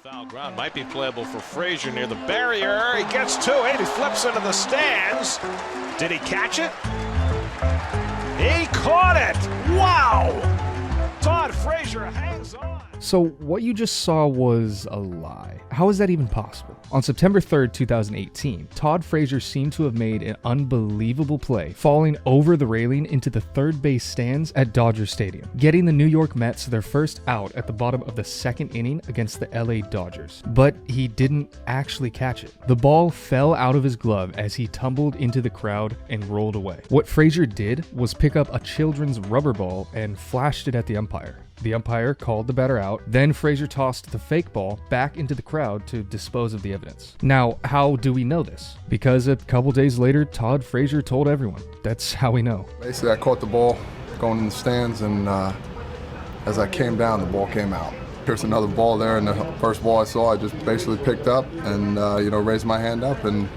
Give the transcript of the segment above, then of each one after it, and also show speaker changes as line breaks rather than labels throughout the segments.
Foul ground might be playable for Frazier near the barrier. He gets to it. He flips into the stands. Did he catch it? He caught it. Wow. Todd Frazier hangs on.
So what you just saw was a lie. How is that even possible? On September 3rd, 2018, Todd Frazier seemed to have made an unbelievable play, falling over the railing into the third base stands at Dodger Stadium, getting the New York Mets their first out at the bottom of the second inning against the LA Dodgers. But he didn't actually catch it. The ball fell out of his glove as he tumbled into the crowd and rolled away. What Frazier did was pick up a children's rubber ball and flashed it at the umpire. The umpire called the batter out, then Frazier tossed the fake ball back into the crowd to dispose of the evidence. Now, how do we know this? Because a couple days later, Todd Frazier told everyone. That's how we know.
Basically, I caught the ball going in the stands, and as I came down, the ball came out. There's another ball there, and the first ball I saw, I just basically picked up and raised my hand up, and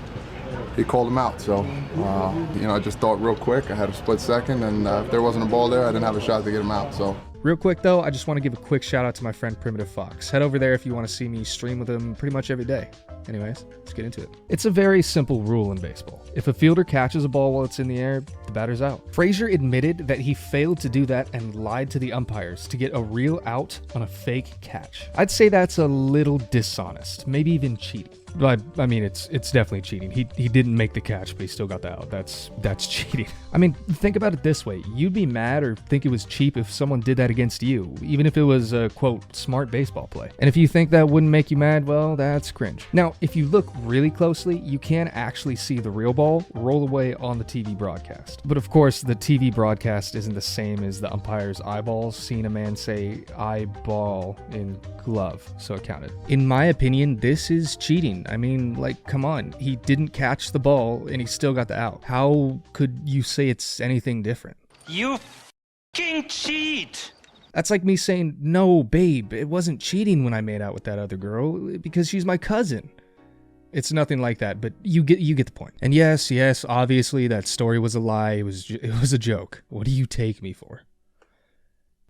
he called him out. So, I just thought real quick. I had a split second, and if there wasn't a ball there, I didn't have a shot to get him out. So.
Real quick though, I just want to give a quick shout out to my friend Primitive Fox. Head over there if you want to see me stream with him pretty much every day. Anyways, let's get into it. It's a very simple rule in baseball. If a fielder catches a ball while it's in the air, the batter's out. Frazier admitted that he failed to do that and lied to the umpires to get a real out on a fake catch. I'd say that's a little dishonest, maybe even cheating. But I mean, it's definitely cheating. He didn't make the catch, but he still got the out. That's cheating. I mean, think about it this way. You'd be mad or think it was cheap if someone did that against you, even if it was a, quote, smart baseball play. And if you think that wouldn't make you mad, well, that's cringe. Now, if you look really closely, you can actually see the real ball roll away on the TV broadcast. But of course, the TV broadcast isn't the same as the umpire's eyeballs seeing a man say eyeball in glove, so it counted. In my opinion, this is cheating. I mean, like, come on. He didn't catch the ball and he still got the out. How could you say it's anything different?
You f***ing cheat!
That's like me saying, no, babe, it wasn't cheating when I made out with that other girl because she's my cousin. It's nothing like that, but you get the point. And yes, obviously that story was a lie. It was a joke. What do you take me for?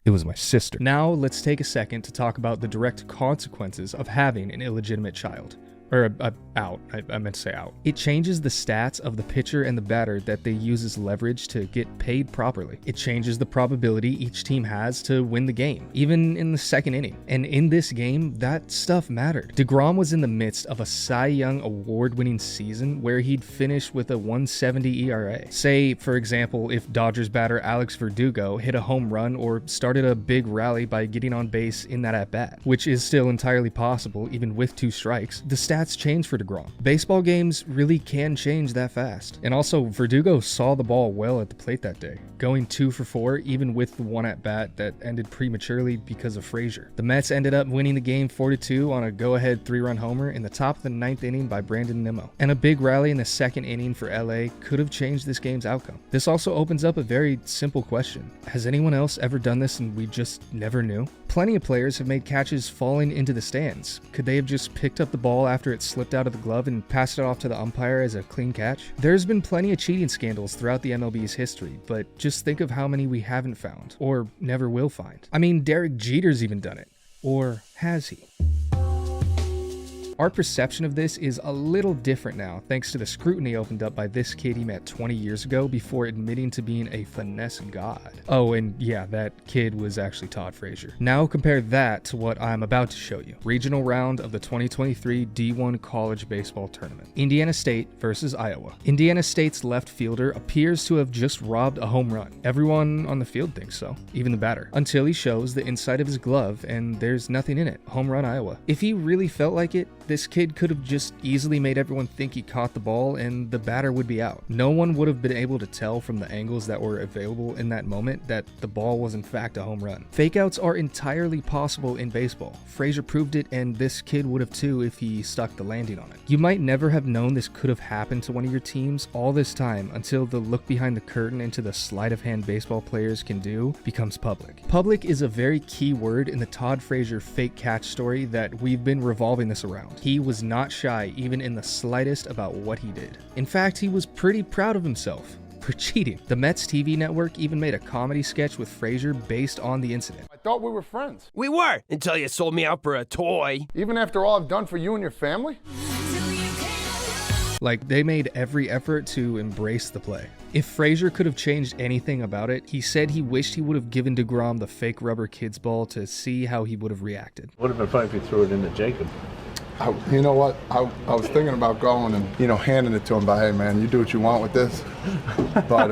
It was my sister. Now let's take a second to talk about the direct consequences of having an illegitimate child. Or out. I meant to say out. It changes the stats of the pitcher and the batter that they use as leverage to get paid properly. It changes the probability each team has to win the game, even in the second inning. And in this game, that stuff mattered. DeGrom was in the midst of a Cy Young award-winning season where he'd finished with a 170 ERA. Say, for example, if Dodgers batter Alex Verdugo hit a home run or started a big rally by getting on base in that at-bat, which is still entirely possible even with 2 strikes, the stats change for DeGrom. Baseball games really can change that fast. And also, Verdugo saw the ball well at the plate that day, going 2 for 4 even with the one at-bat that ended prematurely because of Frazier. The Mets ended up winning the game 4-2 on a go-ahead 3-run homer in the top of the 9th inning by Brandon Nimmo. And a big rally in the second inning for LA could have changed this game's outcome. This also opens up a very simple question. Has anyone else ever done this and we just never knew? Plenty of players have made catches falling into the stands. Could they have just picked up the ball after it slipped out of the glove and passed it off to the umpire as a clean catch? There's been plenty of cheating scandals throughout the MLB's history, but just think of how many we haven't found, or never will find. I mean, Derek Jeter's even done it. Or has he? Our perception of this is a little different now, thanks to the scrutiny opened up by this kid he met 20 years ago before admitting to being a finesse god. Oh, and yeah, that kid was actually Todd Frazier. Now compare that to what I'm about to show you. Regional round of the 2023 D1 College Baseball Tournament. Indiana State versus Iowa. Indiana State's left fielder appears to have just robbed a home run. Everyone on the field thinks so, even the batter, until he shows the inside of his glove and there's nothing in it. Home run Iowa. If he really felt like it, this kid could have just easily made everyone think he caught the ball and the batter would be out. No one would have been able to tell from the angles that were available in that moment that the ball was in fact a home run. Fakeouts are entirely possible in baseball. Frazier proved it, and this kid would have too if he stuck the landing on it. You might never have known this could have happened to one of your teams all this time until the look behind the curtain into the sleight of hand baseball players can do becomes public. Public is a very key word in the Todd Frazier fake catch story that we've been revolving this around. He was not shy even in the slightest about what he did. In fact, he was pretty proud of himself. for cheating. The Mets TV network even made a comedy sketch with Frazier based on the incident.
I thought we were friends.
We were, until you sold me out for a toy.
Even after all I've done for you and your family?
Like, they made every effort to embrace the play. If Frazier could have changed anything about it, he said he wished he would have given DeGrom the fake rubber kids ball to see how he would have reacted.
Would have been fun if you threw it into Jacob.
You know what? I was thinking about going and, handing it to him, but hey, man, you do what you want with this. But,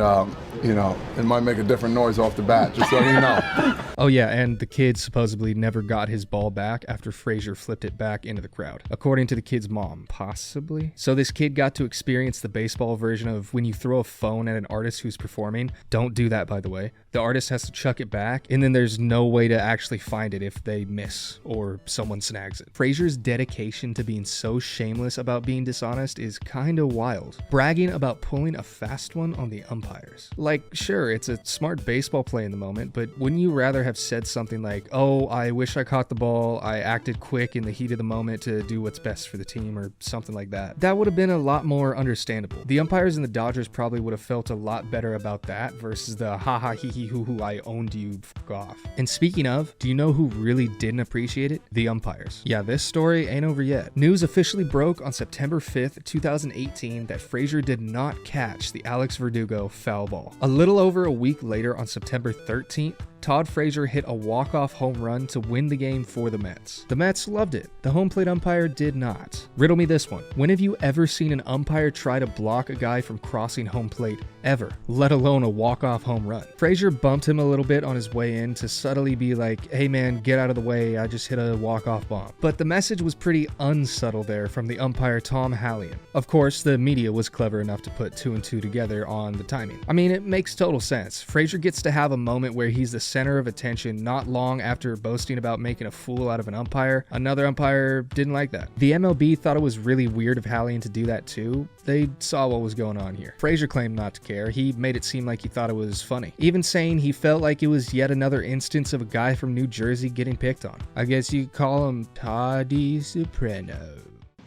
it might make a different noise off the bat, just so you know.
Oh yeah, and the kid supposedly never got his ball back after Frazier flipped it back into the crowd, according to the kid's mom. Possibly? So this kid got to experience the baseball version of when you throw a phone at an artist who's performing. Don't do that, by the way. The artist has to chuck it back, and then there's no way to actually find it if they miss or someone snags it. Frazier's dedication to being so shameless about being dishonest is kinda wild, bragging about pulling a fast one on the umpires. Like, sure, it's a smart baseball play in the moment, but wouldn't you rather have said something like, oh, I wish I caught the ball, I acted quick in the heat of the moment to do what's best for the team, or something like that? That would have been a lot more understandable. The umpires and the Dodgers probably would have felt a lot better about that versus the haha hee hee hoo hoo I owned you, fuck off. And speaking of, do you know who really didn't appreciate it? The umpires. Yeah, this story ain't over yet. News officially broke on September 5th, 2018 that Frazier did not catch the Alex Verdugo foul ball. A little over a week later, on September 13th, Todd Frazier hit a walk-off home run to win the game for the Mets. The Mets loved it. The home plate umpire did not. Riddle me this one. When have you ever seen an umpire try to block a guy from crossing home plate? Ever. Let alone a walk-off home run. Frazier bumped him a little bit on his way in to subtly be like, hey man, get out of the way, I just hit a walk-off bomb. But the message was pretty unsubtle there from the umpire Tom Hallian. Of course, the media was clever enough to put 2 and 2 together on the timing. I mean, it makes total sense. Frazier gets to have a moment where he's the center of attention not long after boasting about making a fool out of an umpire. Another umpire didn't like that. The MLB thought it was really weird of Hallian to do that too. They saw what was going on here. Frazier claimed not to care. He made it seem like he thought it was funny, even saying he felt like it was yet another instance of a guy from New Jersey getting picked on. I guess you could call him Toddy Soprano.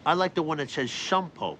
I like the one that says shampoo.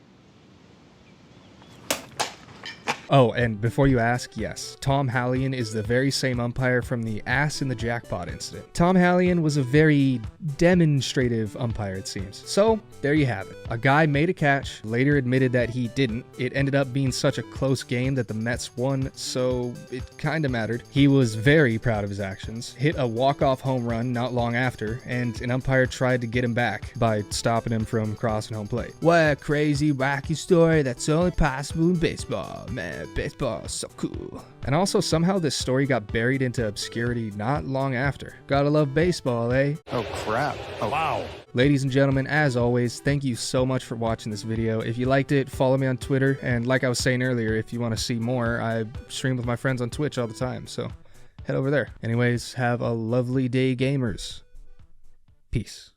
Oh, and before you ask, yes, Tom Hallian is the very same umpire from the ass in the jackpot incident. Tom Hallian was a very demonstrative umpire, it seems. So, there you have it. A guy made a catch, later admitted that he didn't. It ended up being such a close game that the Mets won, so it kinda mattered. He was very proud of his actions, hit a walk-off home run not long after, and an umpire tried to get him back by stopping him from crossing home plate. What a crazy, wacky story that's only possible in baseball, man. Baseball is so cool. And also, somehow this story got buried into obscurity not long after. Gotta love baseball, eh?
Oh, crap. Oh,
Wow.
Ladies and gentlemen, as always, thank you so much for watching this video. If you liked it, follow me on Twitter. And like I was saying earlier, if you want to see more, I stream with my friends on Twitch all the time. So head over there. Anyways, have a lovely day, gamers. Peace.